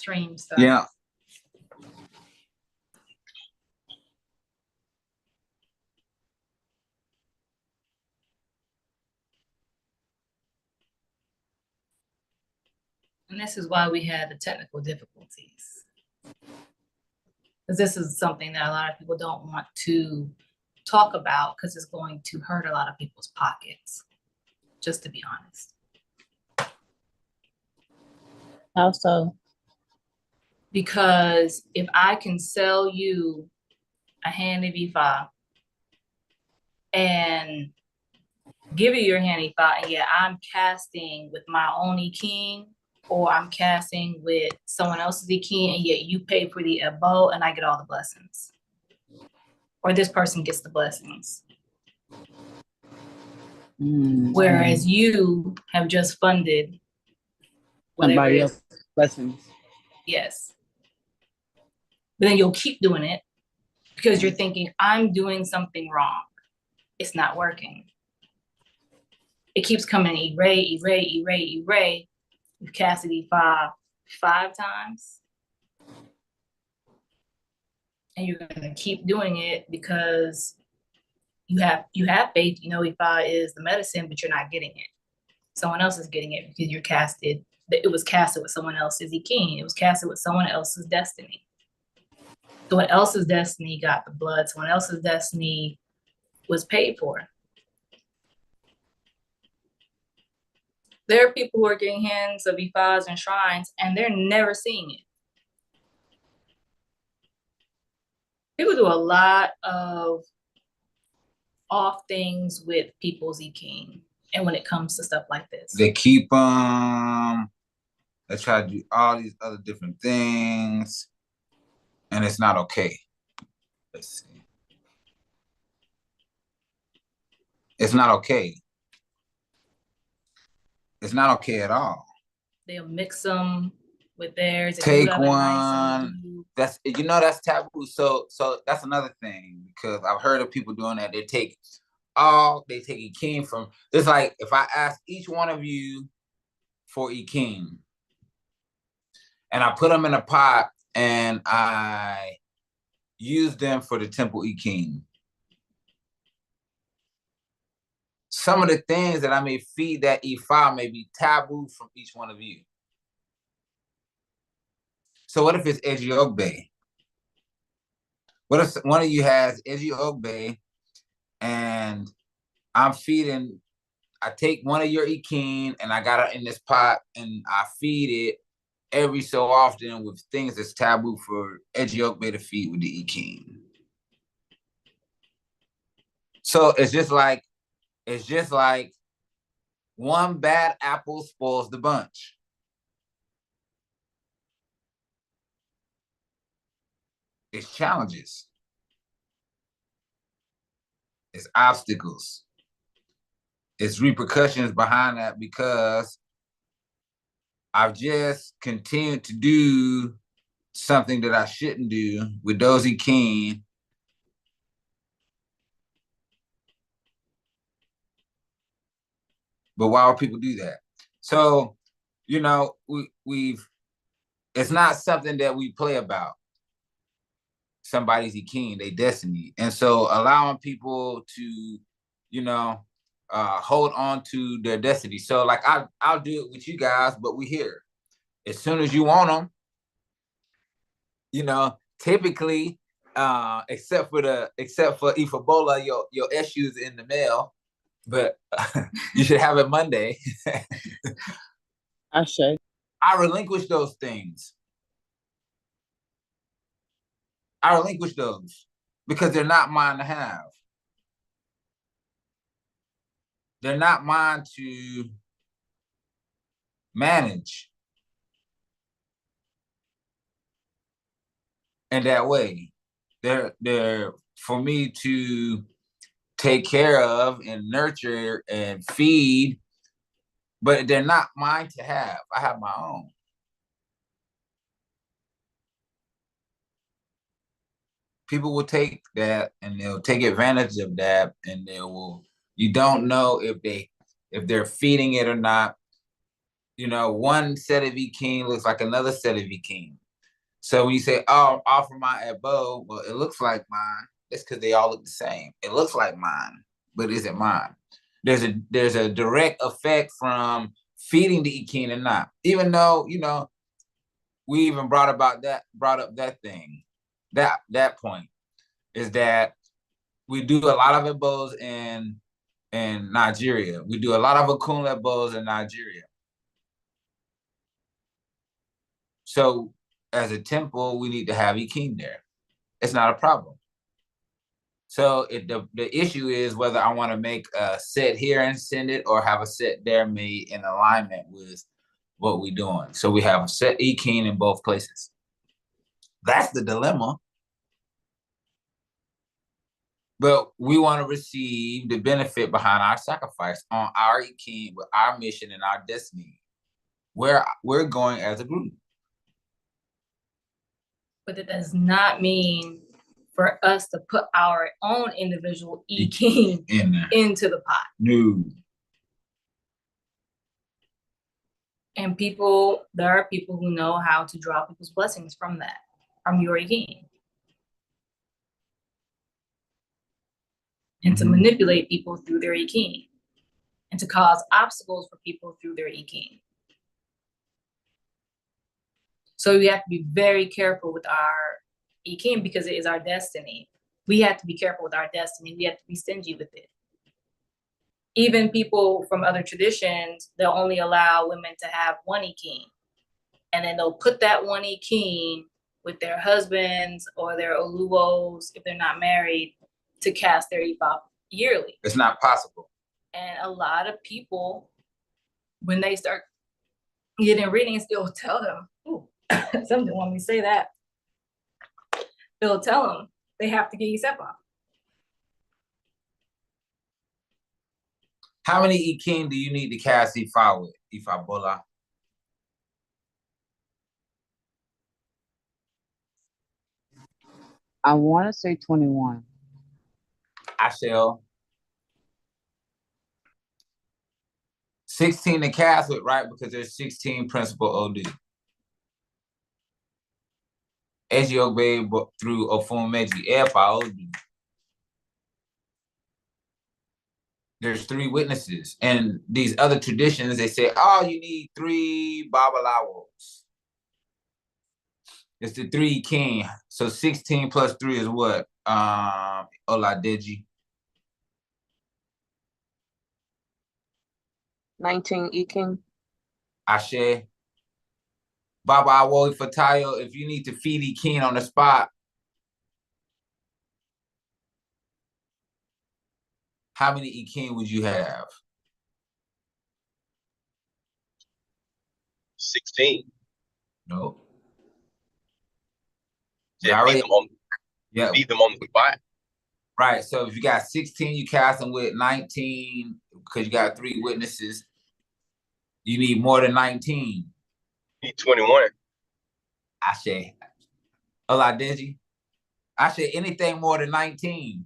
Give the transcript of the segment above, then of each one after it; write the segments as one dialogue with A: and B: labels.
A: extreme stuff.
B: Yeah.
A: And this is why we had the technical difficulties. Because this is something that a lot of people don't want to talk about because it's going to hurt a lot of people's pockets, just to be honest.
C: How so?
A: Because if I can sell you a hand of Ifa and give you your hand Ifa, and yeah, I'm casting with my own ikin, or I'm casting with someone else's ikin, and yet you pay for the ebo and I get all the blessings. Or this person gets the blessings. Whereas you have just funded
C: somebody else's blessings.
A: Yes. But then you'll keep doing it because you're thinking, I'm doing something wrong. It's not working. It keeps coming, erase. You've casted five times. And you're gonna keep doing it because you have faith, you know, Ifa is the medicine, but you're not getting it. Someone else is getting it because you're casted. It was casted with someone else's ikin. It was casted with someone else's destiny. Someone else's destiny got the blood. Someone else's destiny was paid for. There are people who are getting hands of Ifas and shrines, and they're never seeing it. People do a lot of off things with people's ikin, and when it comes to stuff like this,
B: they keep they try to do all these other different things, and it's not okay. Let's see. It's not okay. It's not okay at all.
A: They'll mix them with theirs.
B: Take one. That's, you know, that's taboo. So that's another thing, because I've heard of people doing that. They take ikin from. It's like if I ask each one of you for ikin, and I put them in a pot and I use them for the temple ikin. Some of the things that I may feed that Ifa may be taboo from each one of you. So what if it's Ejiogbe? What if one of you has Ejiogbe and I'm feeding, I take one of your ikin and I got it in this pot and I feed it every so often with things that's taboo for Ejiogbe to feed with the ikin. So it's just like one bad apple spoils the bunch. It's challenges. It's obstacles. It's repercussions behind that, because I've just continued to do something that I shouldn't do with those ikin. But why would people do that? So, you know, it's not something that we play about. Somebody's ikin, their destiny. And so allowing people to, you know, hold on to their destiny. So like I'll do it with you guys, but we here. As soon as you want them, you know, typically, except for Ifabola, your issues in the mail, but you should have it Monday.
C: I should.
B: I relinquish those things. I relinquish those because they're not mine to have. They're not mine to manage in that way. They're for me to take care of and nurture and feed, but they're not mine to have. I have my own. People will take that and they'll take advantage of that, and you don't know if they're feeding it or not. one set of ikin looks like another set of ikin. So when you say, "Oh, offer my ebo," well, it looks like mine. That's because they all look the same. It looks like mine, but isn't mine. There's a direct effect from feeding the ikin and not. Even though we even brought up that thing. That point is that we do a lot of ebos in Nigeria. We do a lot of akun ebos in Nigeria. So as a temple, we need to have ikin there. It's not a problem. So the issue is whether I want to make a set here and send it, or have a set there made in alignment with what we're doing. So we have a set ikin in both places. That's the dilemma. But we want to receive the benefit behind our sacrifice on our ikin with our mission and our destiny. Where we're going as a group.
A: But it does not mean for us to put our own individual ikin into the pot.
B: No.
A: And there are people who know how to draw people's blessings from your ikin. And to manipulate people through their ikin. And to cause obstacles for people through their ikin. So we have to be very careful with our ikin because it is our destiny. We have to be careful with our destiny. We have to be stingy with it. Even people from other traditions, they'll only allow women to have one ikin. And then they'll put that one ikin with their husbands or their oluos, if they're not married, to cast their ifa yearly.
B: It's not possible.
A: And a lot of people, when they start getting readings, they'll tell them, ooh, something when we say that, they'll tell them they have to get Isepa.
B: How many ikin do you need to cast Ifa with? Ifa Bola?
C: I want to say 21.
B: I shall. 16 to cast with, right? Because there's 16 principal OD. Ejiogbe through Ofumeji, Epa OD. There's 3 witnesses. And these other traditions, they say, oh, you need 3 Babalawos. It's the 3 king. So 16 plus 3 is what? Oladeji.
D: 19 ikin.
B: Ashe. Baba Awoy Fatayo, if you need to feed ikin on the spot, how many ikin would you have?
E: 16.
B: No.
E: Just feed them on the spot.
B: Right. So if you got 16, you cast them with 19 because you got 3 witnesses. You need more than 19.
E: You need 21.
B: Ashe. Oladeji. Ashe, anything more than 19.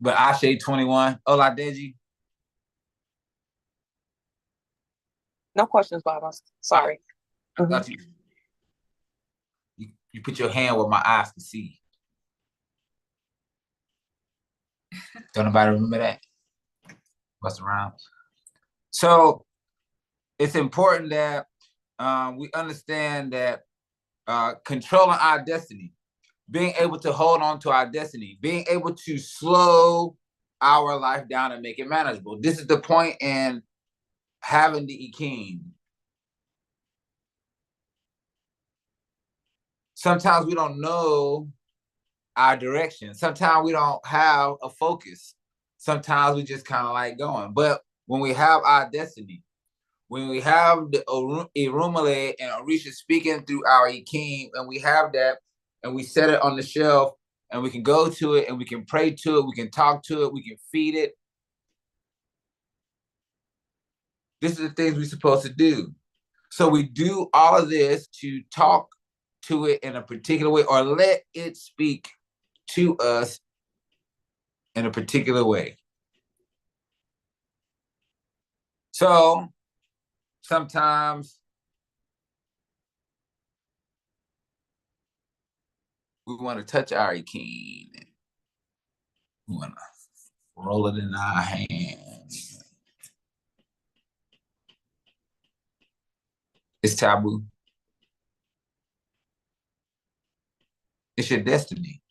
B: But Ashe 21. Oladeji.
D: No questions, Baba. Sorry.
B: You put your hand where my eyes can see. Don't nobody remember that? What's around? So it's important that we understand that controlling our destiny, being able to hold on to our destiny, being able to slow our life down and make it manageable. This is the point in having the ikin. Sometimes we don't know our direction. Sometimes we don't have a focus. Sometimes we just kind of like going. But when we have our destiny, when we have the Irumale and Orisha speaking through our ikin, and we have that, and we set it on the shelf, and we can go to it, and we can pray to it, we can talk to it, we can feed it. This is the things we're supposed to do. So we do all of this to talk to it in a particular way, or let it speak to us in a particular way. So sometimes we want to touch our ikin. We want to roll it in our hands. It's taboo. It's your destiny.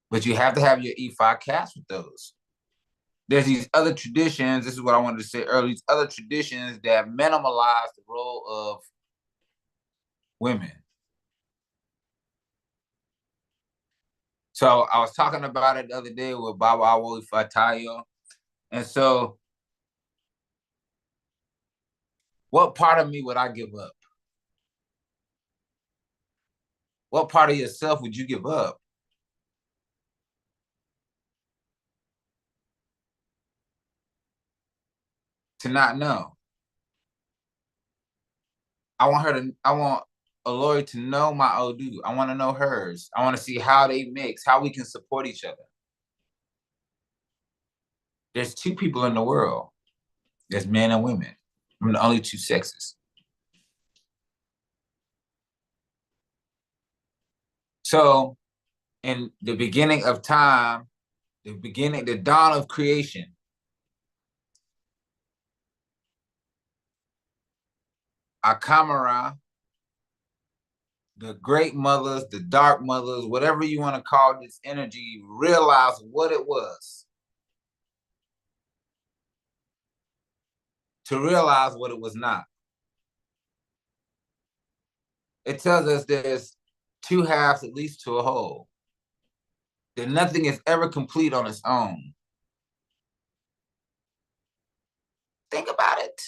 B: But you have to have your E5 cast with those. There's these other traditions, this is what I wanted to say earlier, these other traditions that minimalize the role of women. So I was talking about it the other day with Baba Awo Fatayo. And so what part of me would I give up? What part of yourself would you give up? To not know. I want a lawyer to know my Odu. I want to know hers. I want to see how they mix, how we can support each other. There's two people in the world. There's men and women. I'm the only two sexes. So in the beginning of time, the dawn of creation, Akamara, the great mothers, the dark mothers, whatever you want to call this energy, realized what it was. To realize what it was not. It tells us there's two halves at least to a whole. That nothing is ever complete on its own. Think about it.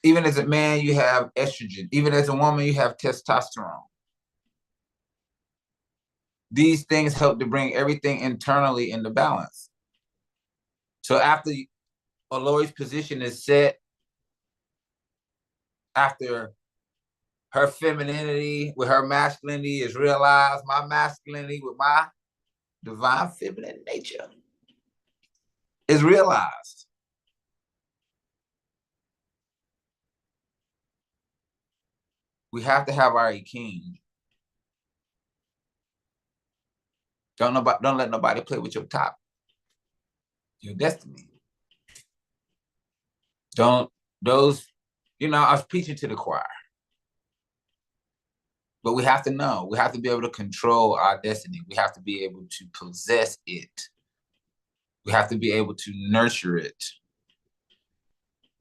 B: Even as a man, you have estrogen. Even as a woman, you have testosterone. These things help to bring everything internally into balance. So after Lori's position is set, after her femininity with her masculinity is realized, my masculinity with my divine feminine nature is realized. We have to have our ikin. Don't let nobody play with your top, your destiny. I was preaching to the choir. But we have to know, we have to be able to control our destiny. We have to be able to possess it. We have to be able to nurture it.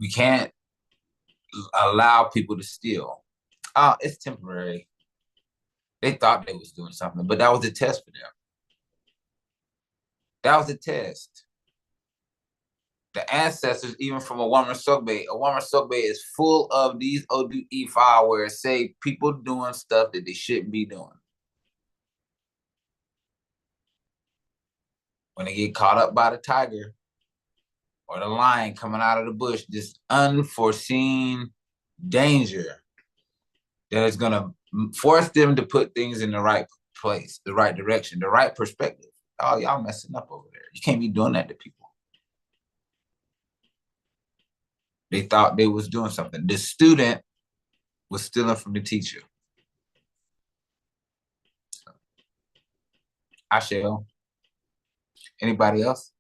B: We can't allow people to steal. Oh, it's temporary. They thought they was doing something, but that was a test for them. That was a test. The ancestors, even from a woman sokbe is full of these Odu E5 where it say people doing stuff that they shouldn't be doing. When they get caught up by the tiger or the lion coming out of the bush, this unforeseen danger that is gonna force them to put things in the right place, the right direction, the right perspective. Oh, y'all messing up over there. You can't be doing that to people. They thought they was doing something. The student was stealing from the teacher. I shall. Anybody else?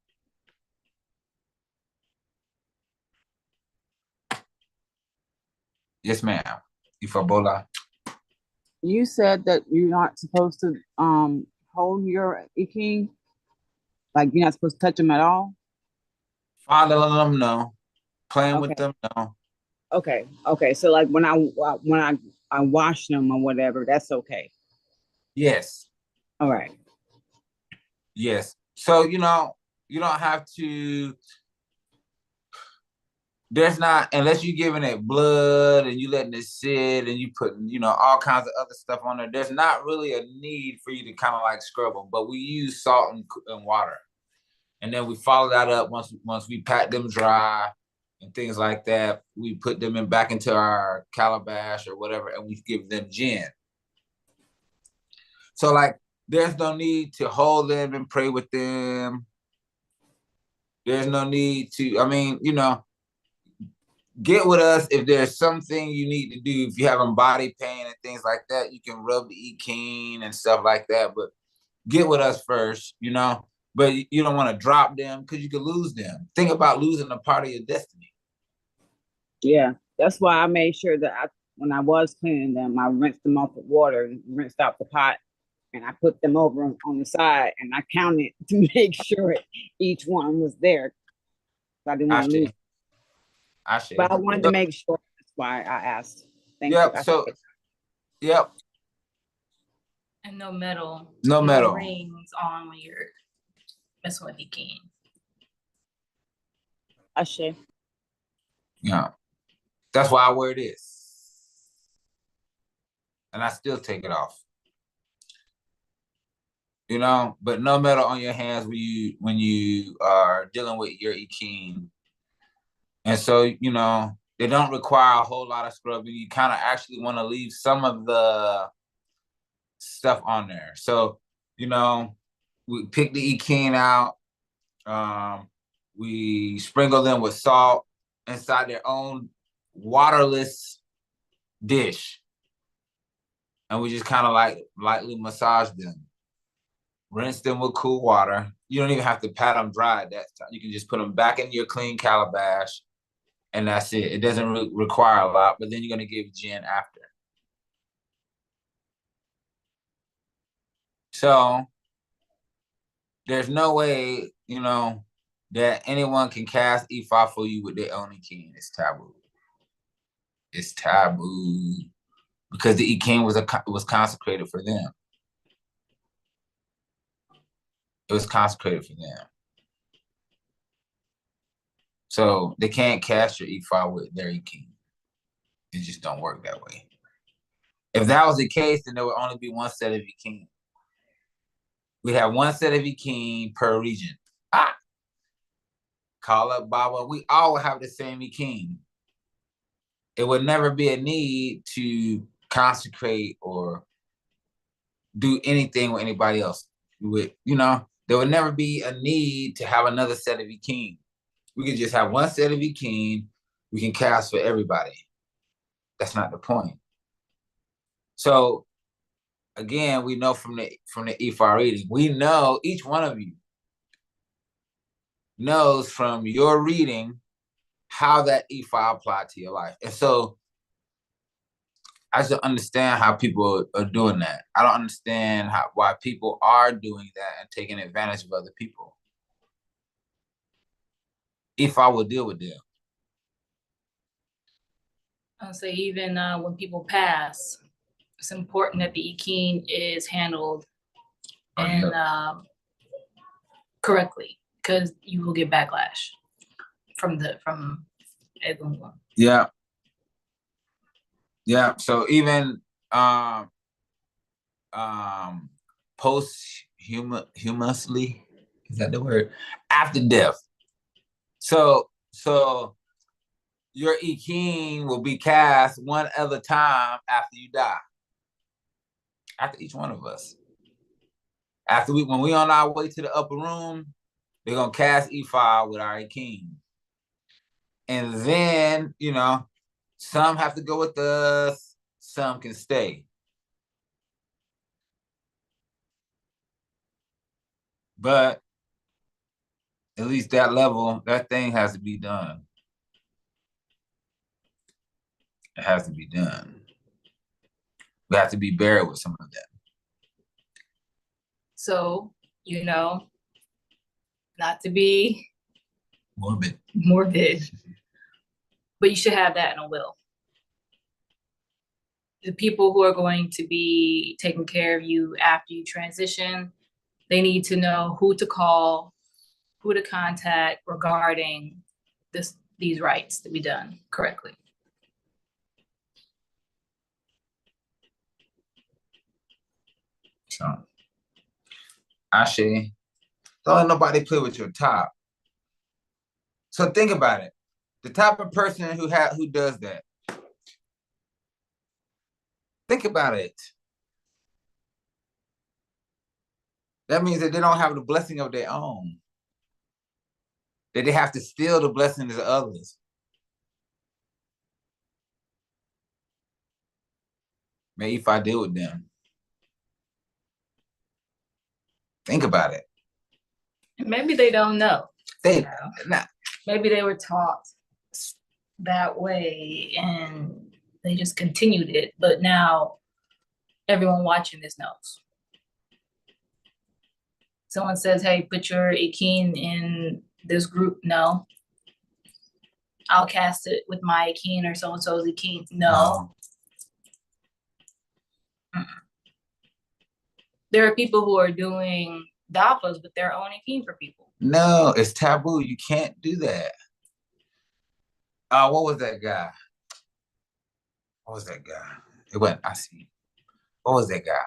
B: Yes, ma'am. Ifabola.
C: You said that you're not supposed to hold your iking, like you're not supposed to touch them at all.
B: Fondling them, no. Playing with
C: Okay.
B: them, no.
C: Okay. So like when I wash them or whatever, that's okay.
B: Yes.
C: All right.
B: Yes. So you don't have to. There's not, unless you're giving it blood and you letting it sit and you putting, all kinds of other stuff on there, there's not really a need for you to kind of like scrub them. But we use salt and water. And then we follow that up once we pat them dry and things like that. We put them back into our calabash or whatever, and we give them gin. So like, there's no need to hold them and pray with them. There's no need to, I mean, get with us if there's something you need to do. If you're having body pain and things like that, you can rub the ikin and stuff like that. But get with us first, But you don't want to drop them because you could lose them. Think about losing a part of your destiny.
C: Yeah, that's why I made sure that when I was cleaning them, I rinsed them off with water and rinsed out the pot, and I put them over on the side, and I counted to make sure each one was there. I didn't want to lose. But I wanted to make sure. That's why I asked. Thank you.
B: Yep.
A: And no metal.
B: No metal.
A: Rings on when you're messing with ikin.
C: Ashe.
B: Yeah. That's why I wear this. And I still take it off. But no metal on your hands when you are dealing with your ikin. And so, they don't require a whole lot of scrubbing. You kind of actually want to leave some of the stuff on there. So, we pick the ikin out. We sprinkle them with salt inside their own waterless dish. And we just kind of lightly massage them. Rinse them with cool water. You don't even have to pat them dry at that time. You can just put them back in your clean calabash, and that's it. It doesn't require a lot, but then you're going to give gin after. So there's no way, that anyone can cast Ifa for you with their own ikin. It's taboo. It's taboo because the ikin was consecrated for them. It was consecrated for them. So they can't cast your Ifa with their ikin. It just don't work that way. If that was the case, then there would only be one set of ikin. We have one set of ikin per region. Call up Baba. We all have the same ikin. It would never be a need to consecrate or do anything with anybody else. There would never be a need to have another set of ikin. We could just have one set of ikin. We can cast for everybody. That's not the point. So again, we know from the Ifa reading, we know each one of you knows from your reading how that Ifa applied to your life. And so I just understand how people are doing that. I don't understand why people are doing that and taking advantage of other people. Ifa will deal with them.
A: I'll say even when people pass, it's important that the ikin is handled and correctly, because you will get backlash from everyone.
B: Yeah. Yeah. So even posthumously, is that the word? After death. So your ikin will be cast one other time after you die. After each one of us. When we on our way to the upper room, they're gonna cast Ifa with our ikin. And then, some have to go with us, some can stay. But at least that level, that thing has to be done. It has to be done. We have to be buried with some of that.
A: So, not to be
B: morbid,
A: but you should have that in a will. The people who are going to be taking care of you after you transition, they need to know who to call, who to contact regarding these rites to be done correctly.
B: So, Ashe, don't let nobody play with your top. So think about it. The type of person who does that. Think about it. That means that they don't have the blessing of their own. that they have to steal the blessings of others. Maybe if I deal with them. Think about it.
A: Maybe they don't know.
B: Nah.
A: Maybe they were taught that way and they just continued it. But now everyone watching this knows. Someone says, hey, put your ikin in this group. No. I'll cast it with my ikin or so-and-so's ikin. No. There are people who are doing dappas with their own ikin for people.
B: No, it's taboo. You can't do that. What was that guy? It wasn't, I see. What was that guy?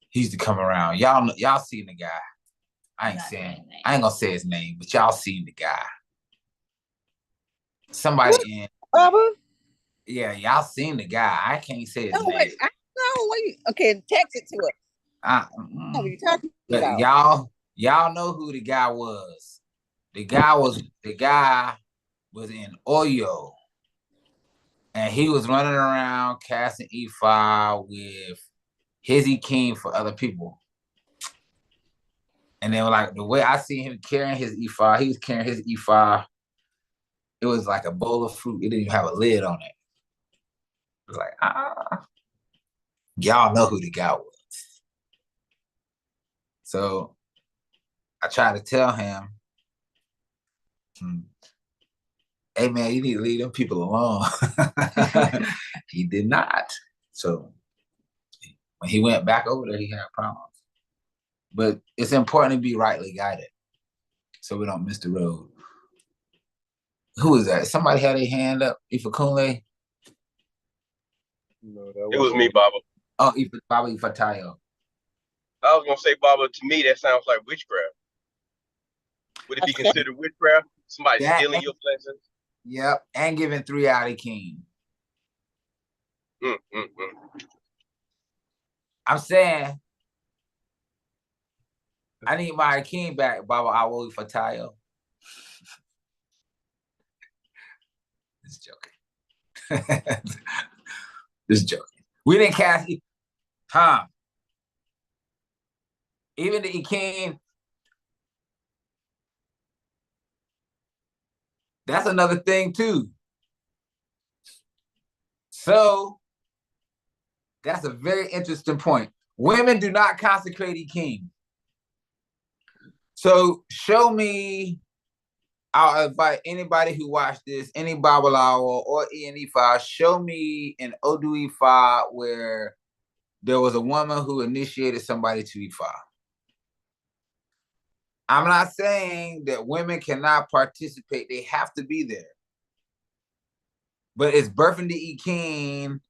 B: He used to come around. Y'all seen the guy. I ain't gonna say his name, but y'all seen the guy. Somebody in
C: Baba?
B: Yeah, y'all seen the guy. I can't say his name.
C: Wait, okay, text it to us. What are you talking about?
B: Y'all know who the guy was. The guy was in Oyo. And he was running around casting E5 with his ikin for other people. And then like the way I see him carrying his E5, he was carrying his E5. It was like a bowl of fruit. It didn't even have a lid on it. It was like, y'all know who the guy was. So I tried to tell him, hey man, you need to leave them people alone. He did not. So when he went back over there, he had problems. But it's important to be rightly guided so we don't miss the road. Who is that? Somebody had a hand up, Ifakunle?
E: No, it was me, Baba.
B: Oh, Baba Ifatayo.
E: I was gonna say, Baba, to me that sounds like witchcraft. Would it be considered witchcraft? Somebody stealing your blessings?
B: Yep, and giving 3 out of king. I'm saying I need my king back, Baba Awo Fatayo. Just joking. Just joking. We didn't cast even the ikin. That's another thing too. So that's a very interesting point. Women do not consecrate ikin. So show me, I'll invite anybody who watched this, any Babalawo or ENE5, show me an Odu Ifa where there was a woman who initiated somebody to Ifa. I'm not saying that women cannot participate. They have to be there. But it's birthing the ikin,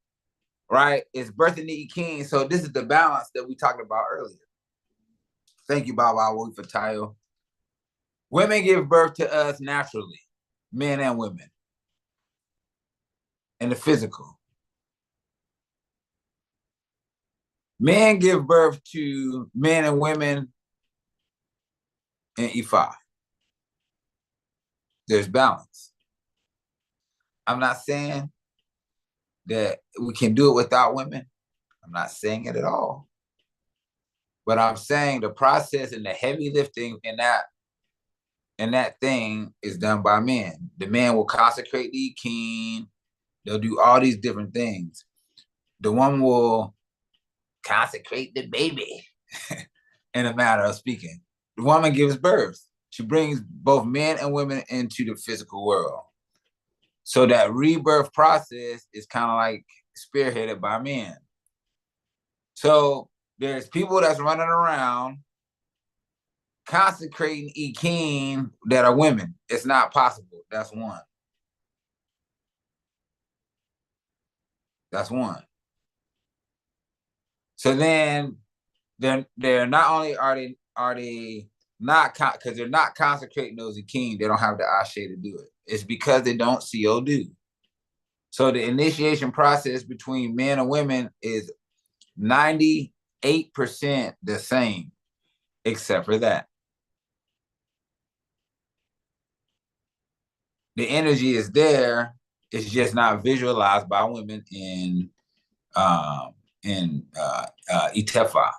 B: right? It's birthing the ikin. So this is the balance that we talked about earlier. Thank you, Baba Awo Fatayo. Women give birth to us naturally, men and women, in the physical. Men give birth to men and women in Ifa. There's balance. I'm not saying that we can do it without women. I'm not saying it at all. But I'm saying the process and the heavy lifting in that thing is done by men. The man will consecrate the ikin. They'll do all these different things. The woman will consecrate the baby, in a matter of speaking. The woman gives birth. She brings both men and women into the physical world. So that rebirth process is kind of like spearheaded by men. So there's people that's running around consecrating ikin that are women. It's not possible. That's one. That's one. So then they're not only are they not because they're not consecrating those ikin, they don't have the ashe to do it. It's because they don't do. So the initiation process between men and women is 98% the same, except for that. The energy is there. It's just not visualized by women in Itefa.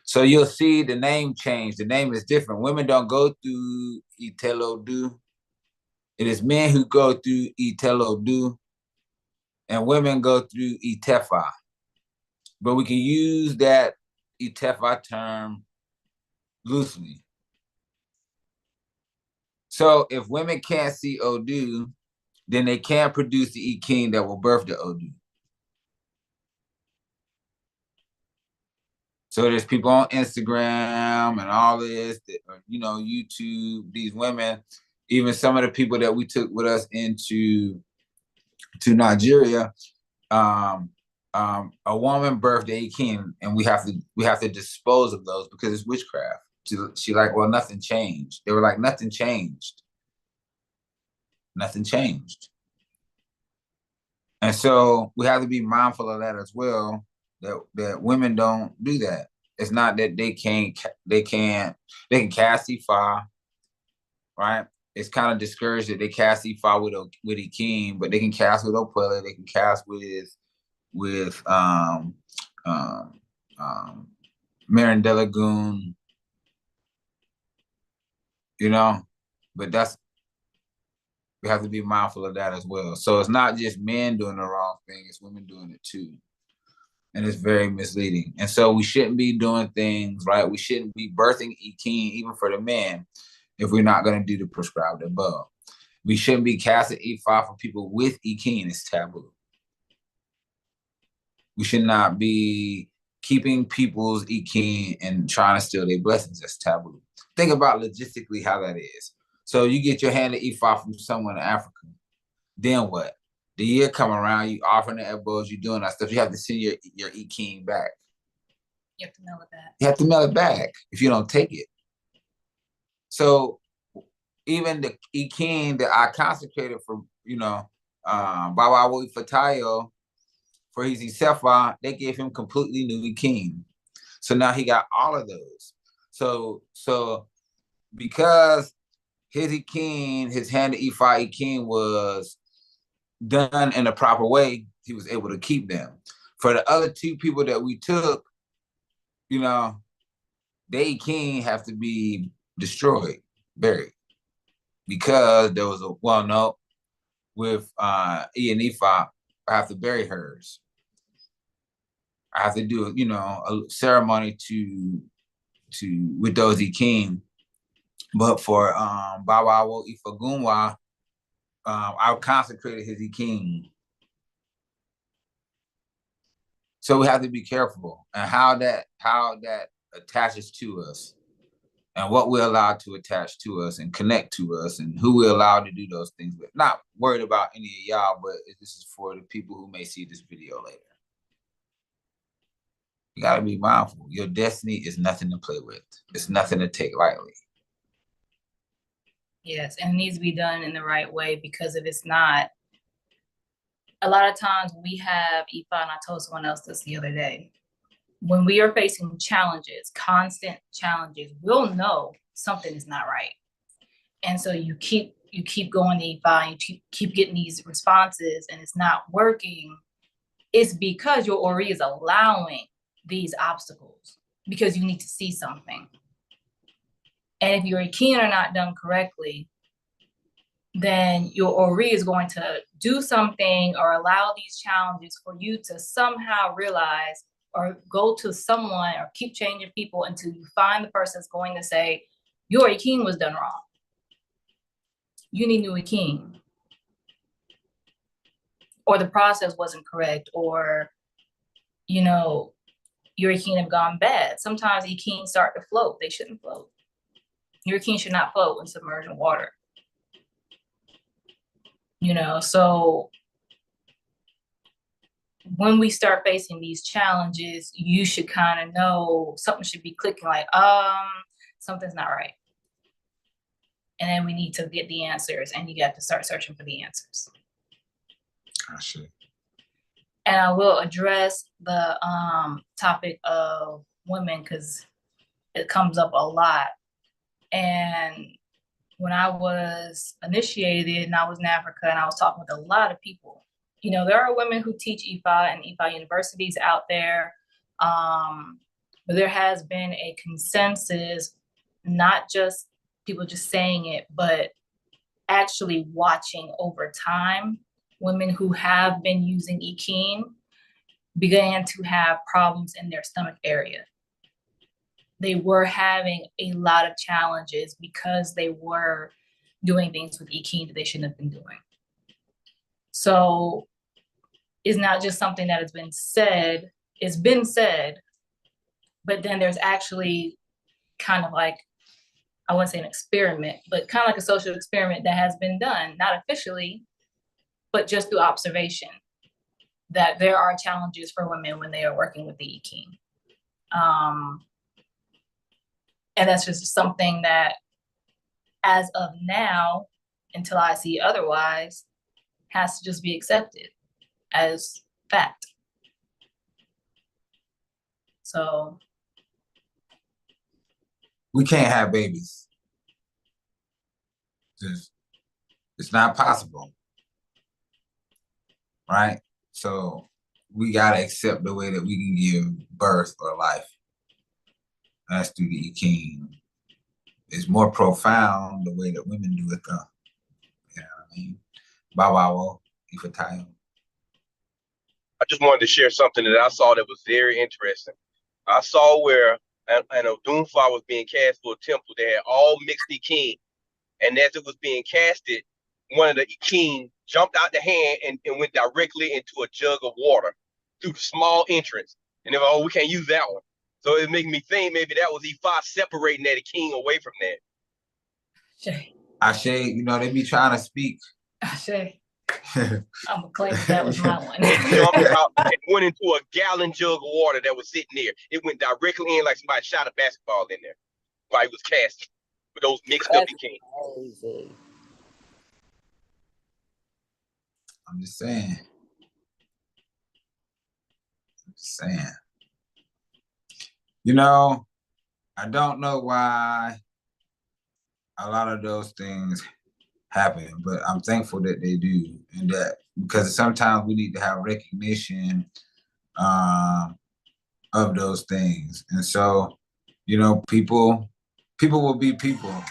B: So you'll see the name change. The name is different. Women don't go through Itelodu. It is men who go through Itelodu, and women go through Itefa. But we can use that Itefa term loosely. So if women can't see Odu, then they can't produce the ikin that will birth the Odu. So there's people on Instagram and all this, that, YouTube, these women, even some of the people that we took with us into Nigeria, a woman birthed a king, and we have to dispose of those because it's witchcraft. She like, well, nothing changed. They were like, nothing changed. Nothing changed. And so we have to be mindful of that as well, that women don't do that. It's not that they can cast Ifa, right? It's kind of discouraged that they cast Ifa with Ikin, but they can cast with Opele, they can cast with Marindelagoon, but we have to be mindful of that as well. So it's not just men doing the wrong thing, it's women doing it too. And it's very misleading. And so we shouldn't be doing things, right? We shouldn't be birthing ikin, even for the men, if we're not going to do the prescribed above. We shouldn't be casting Ifa for people with ikin. It's taboo. We should not be keeping people's ikin and trying to steal their blessings. That's taboo. Think about logistically how that is. So you get your hand of Ifa from someone in Africa. Then what? The year come around, you offering the elbows, you doing that stuff. You have to send your ikin back.
A: You have to mail it back.
B: You have to mail it back if you don't take it. So even the ikin that I consecrated for, Baba Woi Fatayo for his Isefa, they gave him completely new ikin. So now he got all of those. So because his ikin, his hand of Ifa ikin was done in a proper way, he was able to keep them. For the other two people that we took, they king have to be destroyed, buried, because there was with Ian Ifa, I have to bury hers. I have to do a ceremony to with those ikin. But for Baba Wo Ifa Gunwa, I consecrated his ikin. So we have to be careful and how that attaches to us, and what we're allowed to attach to us and connect to us, and who we're allowed to do those things with. Not worried about any of y'all, but this is for the people who may see this video later. You gotta be mindful. Your destiny is nothing to play with. It's nothing to take lightly.
A: Yes, and it needs to be done in the right way, because if it's not, a lot of times we have Ifa, and I told someone else this the other day, when we are facing challenges, constant challenges, we'll know something is not right. And so you keep going to Ifa, and you keep getting these responses, and it's not working. It's because your Ori is allowing these obstacles, because you need to see something. And if your ikin are not done correctly, then your Ori is going to do something or allow these challenges for you to somehow realize, or go to someone, or keep changing people until you find the person that's going to say, your ikin was done wrong. You need new ikin. Or the process wasn't correct, or, your ikin have gone bad. Sometimes ikin start to float. They shouldn't float. Your ikin should not float in submerged water. So when we start facing these challenges, you should kind of know something should be clicking, like, something's not right. And then we need to get the answers, and you got to start searching for the answers.
B: I see.
A: And I will address the topic of women, because it comes up a lot. And when I was initiated and I was in Africa and I was talking with a lot of people, you know, there are women who teach IFA and IFA universities out there. But there has been a consensus, not just people just saying it, but actually watching over time, women who have been using ikin began to have problems in their stomach area. They were having a lot of challenges because they were doing things with ikin that they shouldn't have been doing. So it's not just something that has been said, it's been said, but then there's actually kind of like, I wouldn't say an experiment, but kind of like a social experiment that has been done, not officially, but just through observation, that there are challenges for women when they are working with the ikin. And that's just something that, as of now, until I see otherwise, has to just be accepted as fact. So
B: we can't have babies. It's not possible, right? So we gotta accept the way that we can give birth or life. That's through the ikin. It's more profound the way that women do it, though. You know what I mean? Bawawo, ifatayo.
E: I just wanted to share something that I saw that was very interesting. I saw where an Odunfa was being cast for a temple. They had all mixed ikin. And as it was being casted, one of the ikin jumped out the hand and went directly into a jug of water through the small entrance. And they were, oh, we can't use that one. So it made me think maybe that was Ifa separating that ikin away from that.
B: Ashe, you know, they be trying to speak.
A: Ashe. I'm gonna claim that was my one.
E: Jumped out and went into a gallon jug of water that was sitting there. It went directly in like somebody shot a basketball in there while it was casting with those mixed up ikin.
C: Crazy.
B: I'm just saying. You know, I don't know why a lot of those things happen, but I'm thankful that they do, and that because sometimes we need to have recognition of those things. And so, you know, people will be people.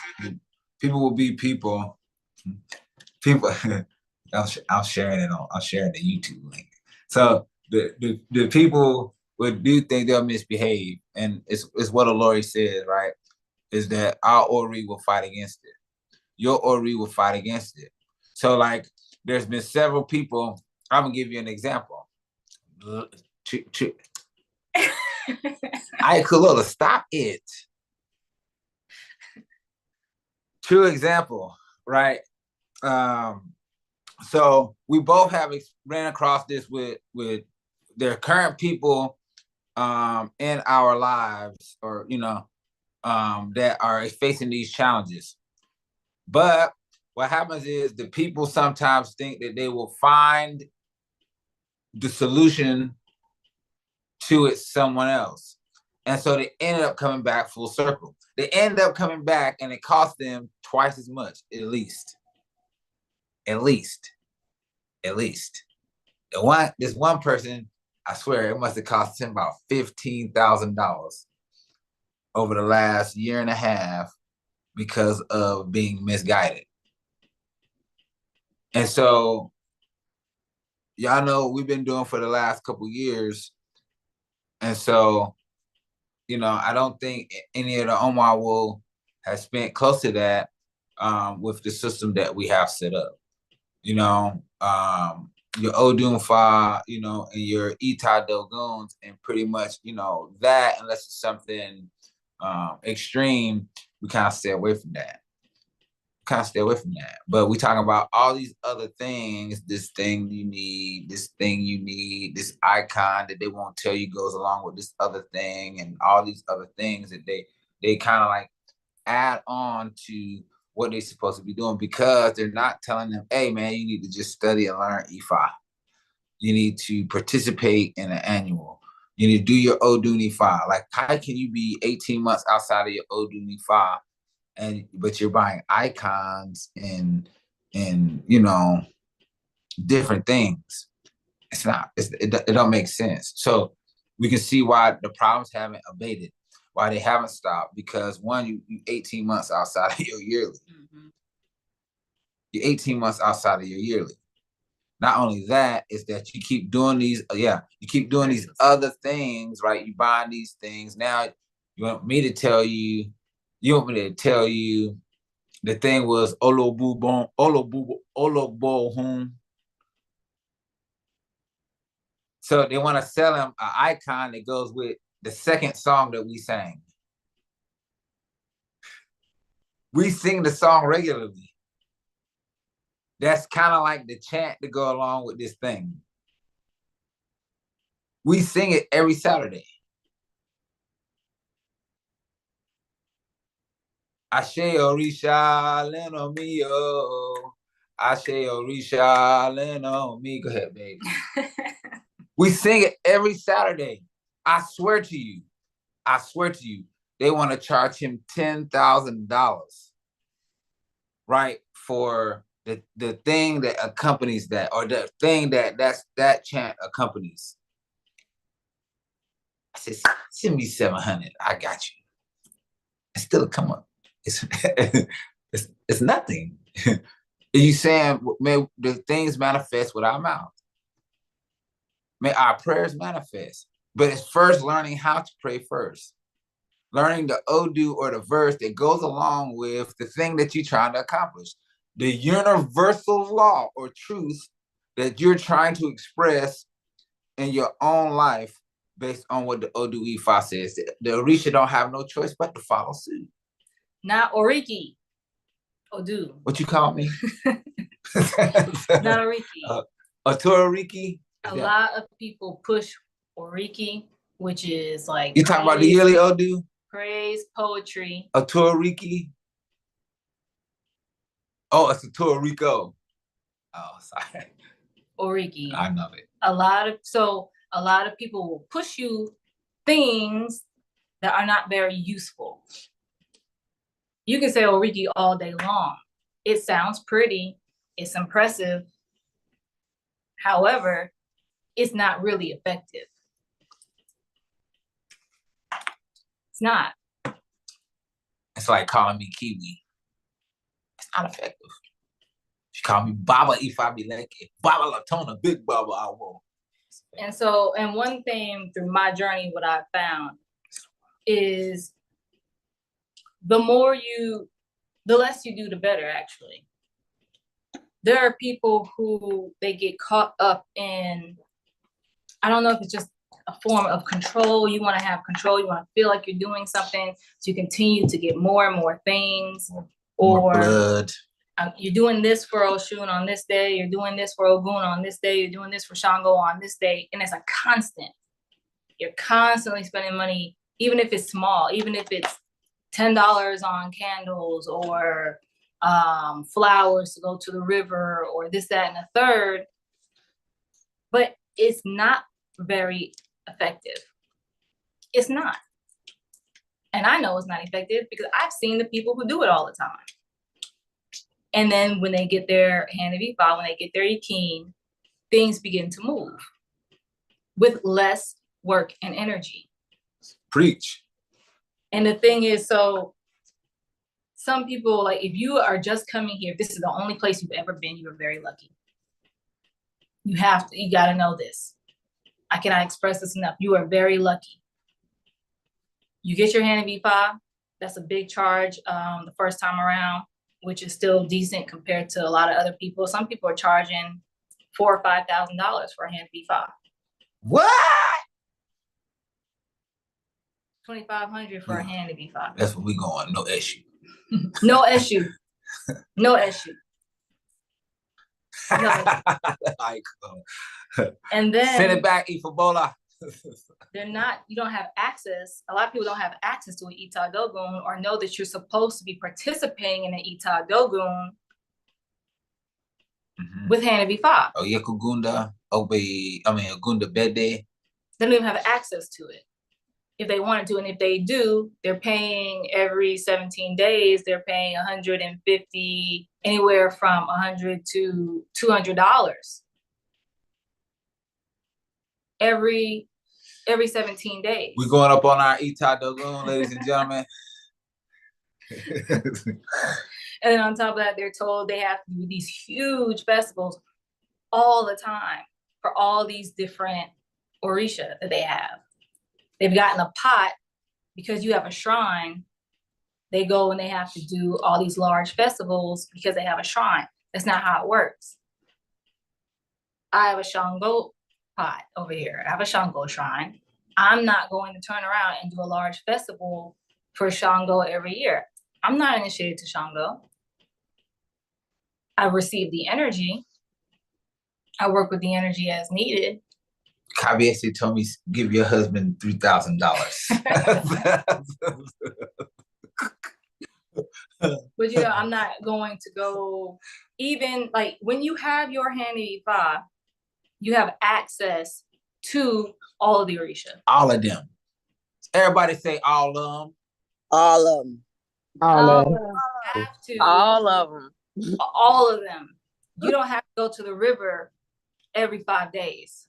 B: People will be people. People. I'll share the YouTube link. So the people would do think they'll misbehave, and it's what Olori says, right? Is that our Ori will fight against it. Your Ori will fight against it. So like, there's been several people. I'm gonna give you an example. I Kalola, stop it. True example, right? So we both have ran across this with their current people in our lives, or you know, that are facing these challenges. But what happens is the people sometimes think that they will find the solution to it someone else. And so they ended up coming back full circle. They ended up coming back and it cost them twice as much, at least. This one person, I swear, it must have cost him about $15,000 over the last year and a half because of being misguided. And so, y'all know we've been doing for the last couple of years. And so, you know, I don't think any of the Omar will have spent close to that with the system that we have set up. You know, your Odunfa, you know, and your Ita Doguns, and pretty much, you know, that, unless it's something extreme, we kind of stay away from that. But we talking about all these other things, this thing you need, this icon that they won't tell you goes along with this other thing, and all these other things that they kind of like add on to what they're supposed to be doing, because they're not telling them, hey man, you need to just study and learn Ifa. You need to participate in an annual. You need to do your Odun Ifa. Like, how can you be 18 months outside of your Odun Ifa but you're buying icons and different things. It's not. It don't make sense. So we can see why the problems haven't abated, why they haven't stopped. Because one, you 18 months outside of your yearly.
A: Mm-hmm.
B: You're 18 months outside of your yearly. Not only that, is that you keep doing these. You keep doing these other things, right? You buying these things. Now you want me to tell you. You want me to tell you the thing was Olobohun. So they want to sell him an icon that goes with the second song that we sang. We sing the song regularly. That's kind of like the chant to go along with this thing. We sing it every Saturday. Ashe Orisha Leno Mio. Ashe Orisha Leno Mi. Go ahead, baby. We sing it every Saturday. I swear to you. They want to charge him $10,000, right, for the thing that accompanies that, or the thing that chant accompanies. I said, send me 700. I got you. It's still come up. It's nothing. You saying, may the things manifest with our mouth. May our prayers manifest. But it's first learning how to pray first. Learning the Odu or the verse that goes along with the thing that you're trying to accomplish. The universal law or truth that you're trying to express in your own life based on what the Odu Ifa says. The Orisha don't have no choice but to follow suit.
A: Not Oriki. Odu.
B: What you call me?
A: Not Oriki.
B: Otoriki?
A: A lot of people push Oriki, which is like
B: you talking about the yearly Odu?
A: Praise, poetry.
B: Otoriki? Oh, it's a Puerto Rico. Oh, sorry.
A: Oriki.
B: I know it.
A: A lot of people will push you things that are not very useful. You can say Oriki all day long. It sounds pretty. It's impressive. However, it's not really effective. It's not.
B: It's like calling me Kiwi. It's not effective. She called me Baba Ifabileke. Baba Latona, Big Baba I want.
A: And one thing through my journey, what I found is the less you do, the better, actually. There are people who they get caught up in, I don't know if it's just a form of control. You want to have control. You want to feel like you're doing something to continue to get more and more things.
B: More blood.
A: You're doing this for Oshun on this day. You're doing this for Ogun on this day. You're doing this for Shango on this day. And it's a constant. You're constantly spending money, even if it's small, even if it's $10 on candles or flowers to go to the river or this, that, and the third. But it's not very effective. It's not. And I know it's not effective because I've seen the people who do it all the time. And then when they get their hand of Ifa, when they get their ikin, things begin to move with less work and energy.
B: Preach.
A: And the thing is, so some people, like, if you are just coming here, if this is the only place you've ever been, you are very lucky. You got to know this. I cannot express this enough. You are very lucky. You get your hand of Ifa. That's a big charge the first time around, which is still decent compared to a lot of other people. Some people are charging $4,000 or $5,000 for a hand of Ifa.
B: What?
A: $2,500 for a hand of Ifa.
B: That's where we going. No issue.
A: No issue. No issue. No. And then
B: send it back, Ifabola.
A: you don't have access. A lot of people don't have access to an Ita Dogun or know that you're supposed to be participating in an Ita Dogun with hand of Ifa.
B: Oh, Yekugunda, Ogunda Bede.
A: They don't even have access to it. if they wanted to. And if they do, they're paying every 17 days, they're paying 150, anywhere from $100 to $200 every 17 days.
B: We're going up on our Ita Dogun, ladies and gentlemen.
A: And then on top of that, they're told they have to do these huge festivals all the time for all these different Orisha that they have. They've gotten a pot because you have a shrine. They go and they have to do all these large festivals because they have a shrine. That's not how it works. I have a Shango pot over here. I have a Shango shrine. I'm not going to turn around and do a large festival for Shango every year. I'm not initiated to Shango. I receive the energy. I work with the energy as needed.
B: Kabiesi told me, give your husband $3,000.
A: But you know, I'm not going to go, even like when you have your handy Ifa, you have access to all of the Orisha.
B: All of them. Everybody say all of them.
C: All of them.
A: Have to.
D: All of them.
A: All of them. You don't have to go to the river every 5 days.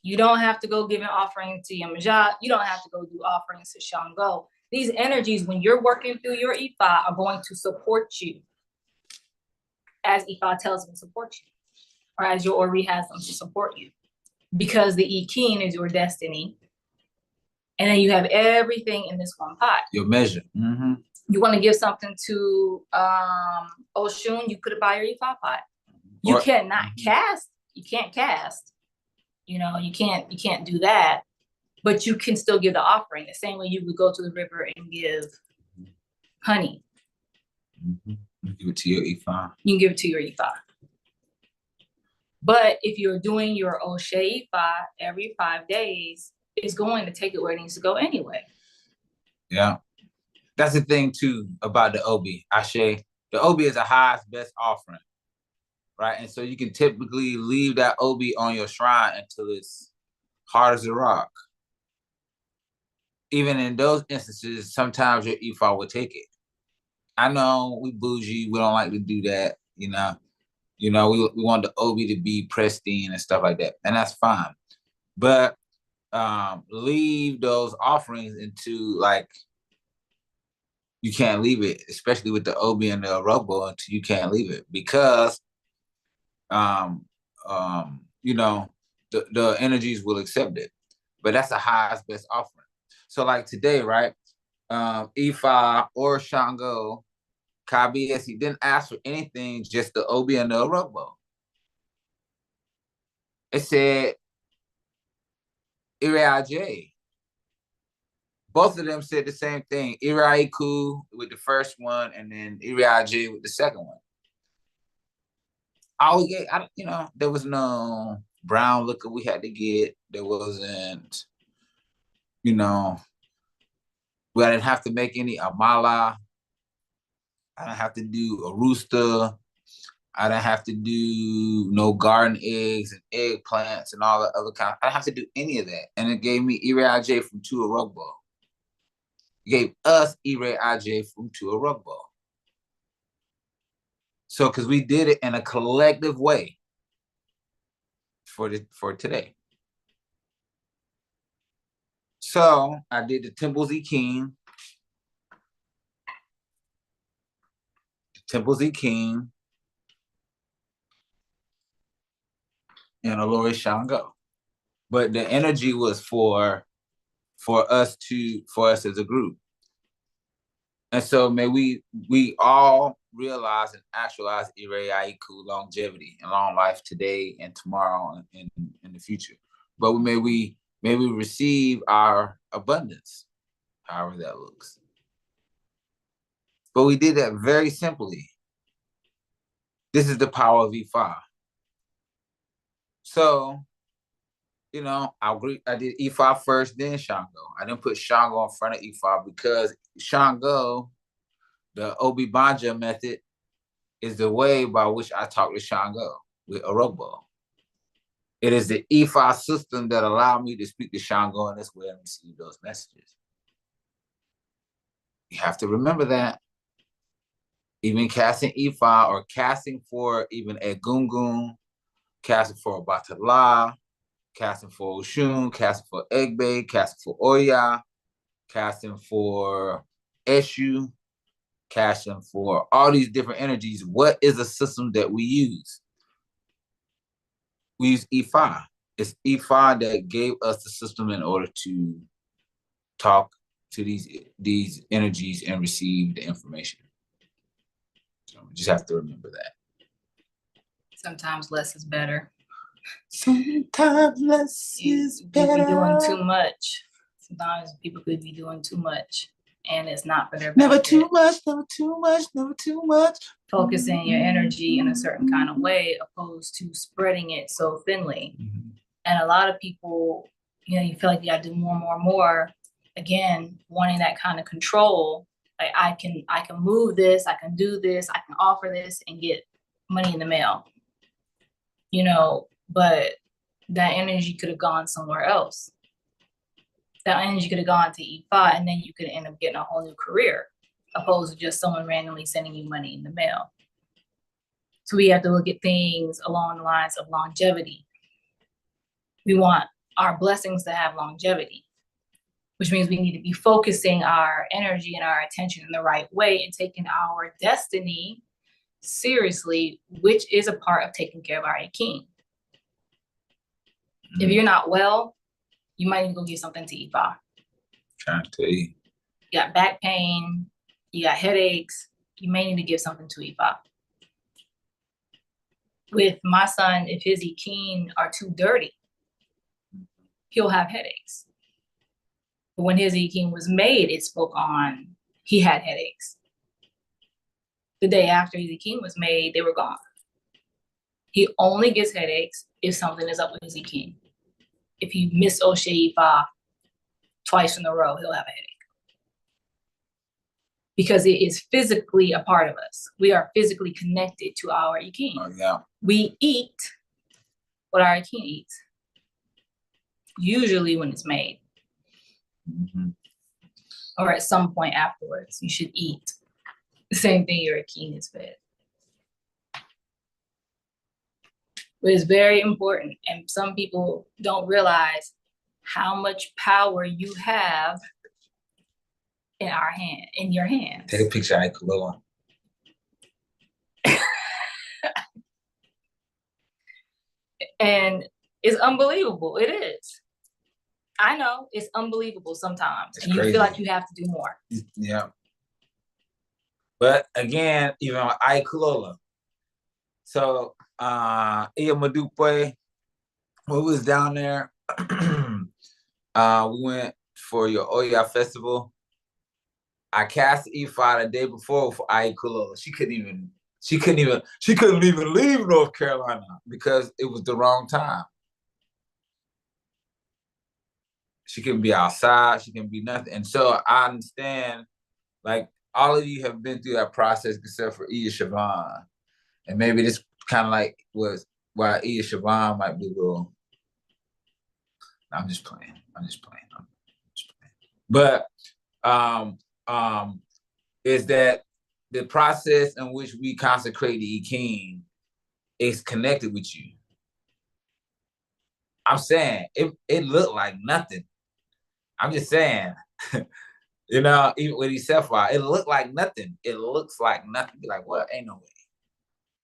A: You don't have to go give an offering to Yamaja. You don't have to go do offerings to Shango. These energies, when you're working through your Ifa, are going to support you as Ifa tells them to support you, or as your Ori has them to support you, because the ikin is your destiny. And then you have everything in this one pot.
B: Your measure. Mm-hmm.
A: You want to give something to Oshun, you put it by your Ifa pot. You cannot cast. You can't cast. You know, you can't do that. But you can still give the offering the same way you would go to the river and give honey.
B: Mm-hmm. You give it to your Ifa.
A: You can give it to your Ifa. But if you're doing your Oshe Ifa every 5 days, it's going to take it where it needs to go anyway.
B: Yeah. That's the thing too about the Obi. Ashe, the Obi is the highest best offering. Right? And so you can typically leave that Obi on your shrine until it's hard as a rock. Even in those instances, sometimes your Ifa will take it. I know we bougie, we don't like to do that, you know. We want the Obi to be pristine and stuff like that, and that's fine. But leave those offerings into, like, you can't leave it, especially with the Obi and the Robo, until you can't leave it, because the energies will accept it. But that's the highest best offering. So like today, right? Ifa or Shango, Kabiesi, he didn't ask for anything, just the Obi and the Robo. It said Iriaje. Both of them said the same thing. Iriaiku with the first one, and then Iriaje with the second one. There was no brown liquor we had to get. There wasn't, we didn't have to make any amala. I didn't have to do a rooster. I didn't have to do no garden eggs and eggplants and all the other kind. I didn't have to do any of that. And it gave me Ire Aj from Tua Rugbo. It gave us Ire Aj from Tua Rugbo. So, because we did it in a collective way for today. So I did the Temples Ikin. And Olori Shango. But the energy was for us as a group. And so may we all realize and actualize Ire Aiku longevity and long life today and tomorrow and in the future. But may we receive our abundance, however that looks. But we did that very simply. This is the power of Ifa. So, I did Ifa first, then Shango. I didn't put Shango in front of Ifa because Shango, the Obi Banja method, is the way by which I talk to Shango with Orobo. It is the Ifa system that allowed me to speak to Shango in this way and receive those messages. You have to remember that. Even casting Ifa or casting for even Egungun, casting for Batala, casting for Oshun, casting for Egbe, casting for Oya, casting for Eshu, casting for all these different energies. What is a system that we use? We use Ifa. It's Ifa that gave us the system in order to talk to these energies and receive the information. So we just have to remember that.
A: Sometimes less is better.
B: Sometimes less is better.
A: You're doing too much. Sometimes people could be doing too much, and it's not for their benefit.
B: Never too much, never too much, never too much.
A: Focusing your energy in a certain kind of way, opposed to spreading it so thinly.
B: Mm-hmm.
A: And a lot of people, you feel like you got to do more. Again, wanting that kind of control. Like I can move this, I can do this, I can offer this and get money in the mail. But that energy could have gone somewhere else. That energy could have gone to Ifa, and then you could end up getting a whole new career, opposed to just someone randomly sending you money in the mail. So we have to look at things along the lines of longevity. We want our blessings to have longevity, which means we need to be focusing our energy and our attention in the right way and taking our destiny seriously, which is a part of taking care of our ikin. If you're not well, you might need to go get something to Ifa.
B: Trying to tell you.
A: You got back pain, you got headaches, you may need to give something to Ifa. With my son, if his ikin are too dirty, he'll have headaches. But when his ikin was made, it spoke on he had headaches. The day after his ikin was made, they were gone. He only gets headaches if something is up with his ikin. If you miss Oshe Ifa twice in a row, he'll have a headache. Because it is physically a part of us. We are physically connected to our ikin.
B: Oh, yeah.
A: We eat what our ikin eats, usually when it's made.
B: Mm-hmm.
A: Or at some point afterwards, you should eat the same thing your ikin is fed. But it's very important, and some people don't realize how much power you have in your hands.
B: Take a picture of Ikuloa.
A: And it's unbelievable. It is. I know it's unbelievable sometimes.
B: It's
A: and you
B: crazy.
A: feel like you have to do more.
B: Yeah. But again, even Ikulola. So Iya Madupe, when we was down there, we went for your Oya festival. I cast Ifa the day before for Ikulola. She couldn't even leave North Carolina because it was the wrong time. She couldn't be outside, she couldn't be nothing. And so I understand, like, all of you have been through that process except for Iya Siobhan. And maybe this kind of like was why Iya Siobhan might be a little. I'm just playing. But is that the process in which we consecrate the ikin is connected with you. I'm saying it looked like nothing. I'm just saying, even with Isefa, it looked like nothing. It looks like nothing. Be like, what? Ain't no way.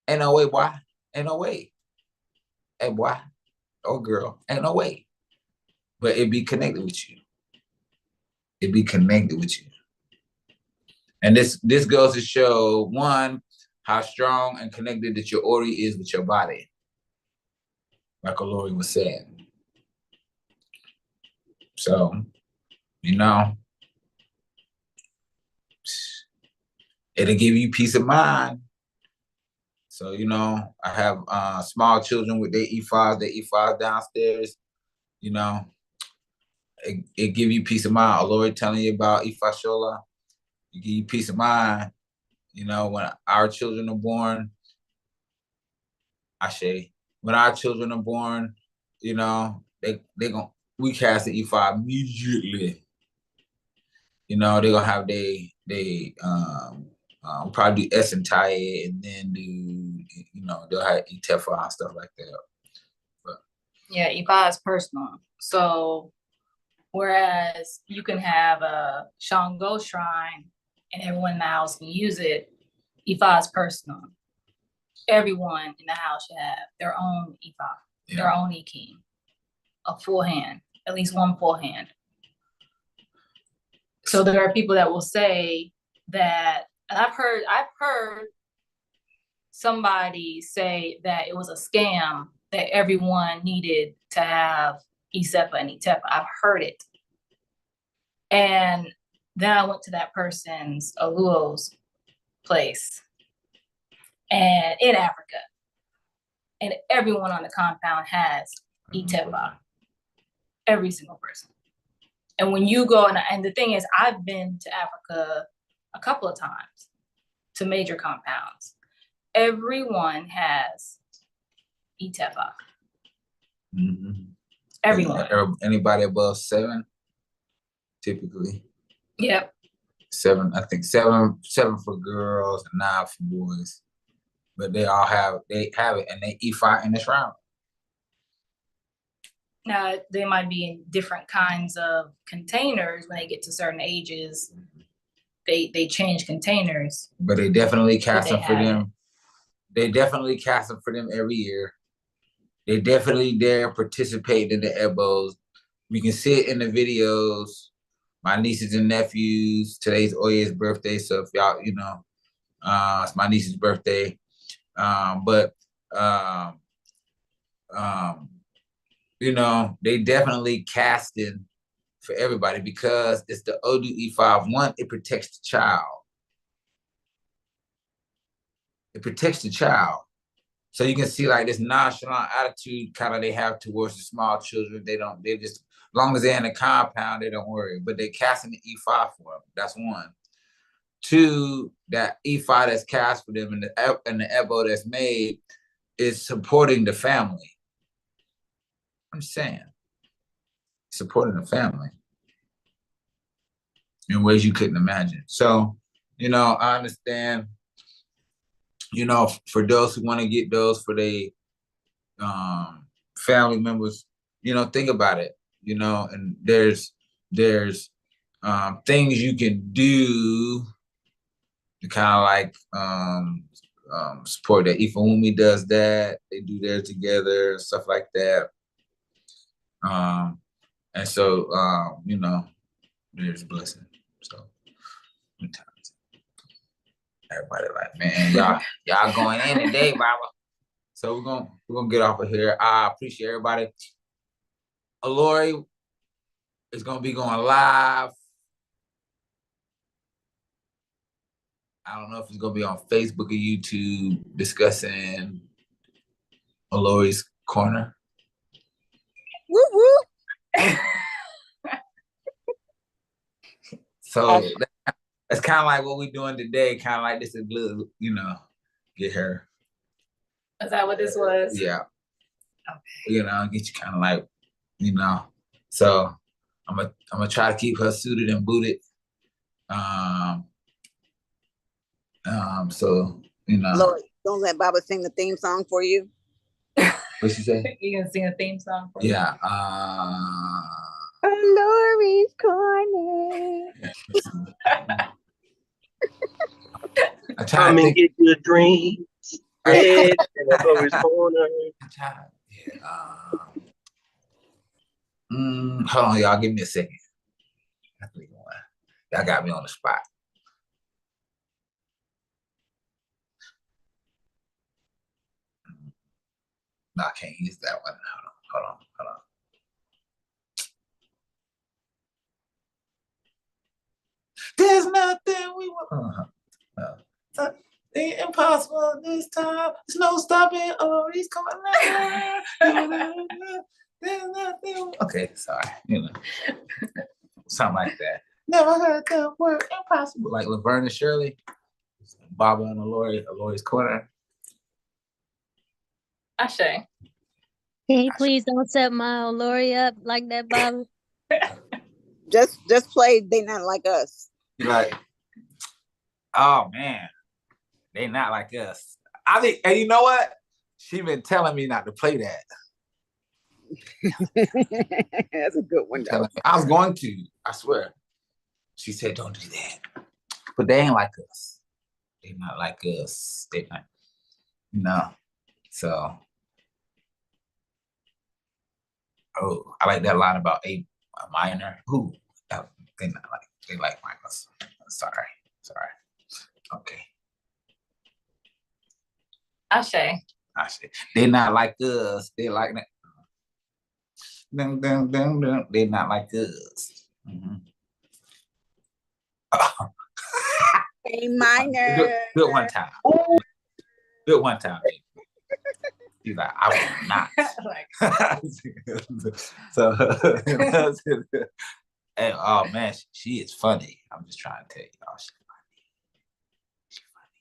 B: Ain't no way, boy. Ain't no way. Hey, boy or girl, ain't no way. But it be connected with you. It be connected with you. And this goes to show, one, how strong and connected that your Ori is with your body. Like Olori was saying. So, it'll give you peace of mind. So, I have small children with their E5s downstairs. It give you peace of mind. Olori telling you about Ifa Shola, it give you peace of mind. When our children are born, when our children are born, you know, we cast the E5 immediately. You know, they're gonna have probably do S and tie it, and then do, you know, they'll have Etefa and stuff like that. But
A: Yeah, Ifa is personal. So whereas you can have a Shango shrine and everyone in the house can use it, Ifa is personal. Everyone in the house should have their own Ifa, their own ikin, a full hand, at least one full hand. So there are people that will say that, and I've heard somebody say that it was a scam that everyone needed to have Isepa and Itepa. I've heard it. And then I went to that person's Aluo's place and in Africa. And everyone on the compound has Itepa. Every single person. And when you go, and the thing is, I've been to Africa a couple of times to major compounds. Everyone has Itepa.
B: mm-hmm.
A: Everyone.
B: Anybody above 7, typically.
A: Yep.
B: 7, I think 7 for girls and 9 for boys. But they have it, and they E5 in this round.
A: Now they might be in different kinds of containers when they get to certain ages. They change containers.
B: But they definitely cast them for them. They definitely cast them for them every year. They definitely there participate in the ebos. We can see it in the videos. My nieces and nephews. Today's Oye's birthday, so if y'all, you know, it's my niece's birthday. You know, they definitely casting for everybody because it's the Odu E5. One, it protects the child. It protects the child. So you can see like this nonchalant attitude kind of they have towards the small children. They just, as long as they're in the compound, they don't worry. But they casting the E5 for them. That's one. 2, that E5 that's cast for them and the Ebo that's made is supporting the family. I'm saying, supporting the family in ways you couldn't imagine. So, you know, I understand, you know, for those who want to get those for their family members, you know, think about it, you know, and there's things you can do to kind of like support that. Ifeumi does that. They do theirs together, stuff like that. And so, you know, there's a blessing. So, everybody like, man, y'all going in today, Baba. So we're gonna get off of here. I appreciate everybody. Alori is gonna be going live. I don't know if it's gonna be on Facebook or YouTube discussing Alori's corner.
C: Woo woo.
B: So that's kind of like what we're doing today. Kind of like this is little, you know, get her.
A: Is that what this was?
B: Yeah. Okay. You know, get you kind of like, you know. So I'm gonna try to keep her suited and booted. So you know.
C: Lord, don't let Baba sing the theme song for you.
B: What she say?
A: You gonna sing a theme song for me?
B: Yeah.
C: Lori's corner.
B: I try
E: Come
B: to
E: and
B: think.
E: get your dreams. Red and the Lover's corner.
B: Hold on, y'all. Give me a second. Y'all got me on the spot. No, I can't use that one. Hold on. There's nothing we want. The impossible this time. There's no stopping. Oh, he's coming now. There's nothing. Okay, sorry. You know, something like that. Never heard the word impossible. Like Laverne and Shirley, Baba and Alori's corner.
A: Ashe.
F: Can you please don't set my Lori up like that, Bobby?
C: Just play They Not Like Us.
B: You're like, oh man, they not like us. I think, and you know what? She been telling me not to play that.
C: That's a good one, though.
B: I was going to, I swear. She said, don't do that. But they ain't like us. They not like us. They not, you know. So, oh, I like that line about a minor. Who? They not like, they like us. Sorry. Okay.
A: Ashe.
B: They not like us. They like that. They not like us.
C: A minor.
B: Good one time. Good one time. He's like, I will not. So, and, oh man, she is funny. I'm just trying to tell y'all, she's funny. She's funny.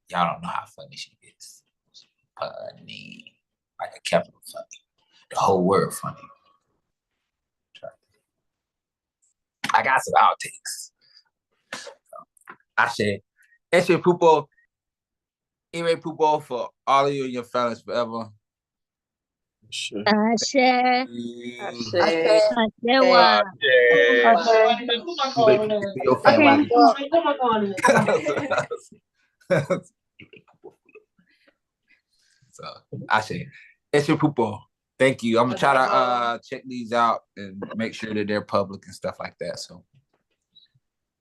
B: Y'all don't know how funny she is. She's funny, like a capital funny. The whole word funny. I got some outtakes. I said, Eshe Pupo, Ire Pupo for all of you and your families forever.
F: Ashe.
D: Ashe.
F: Ashewa.
B: Your family. So I say, Eshe Pupo. Thank you. I'm gonna try to check these out and make sure that they're public and stuff like that. So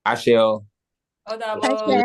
B: I shall.
F: Ashe.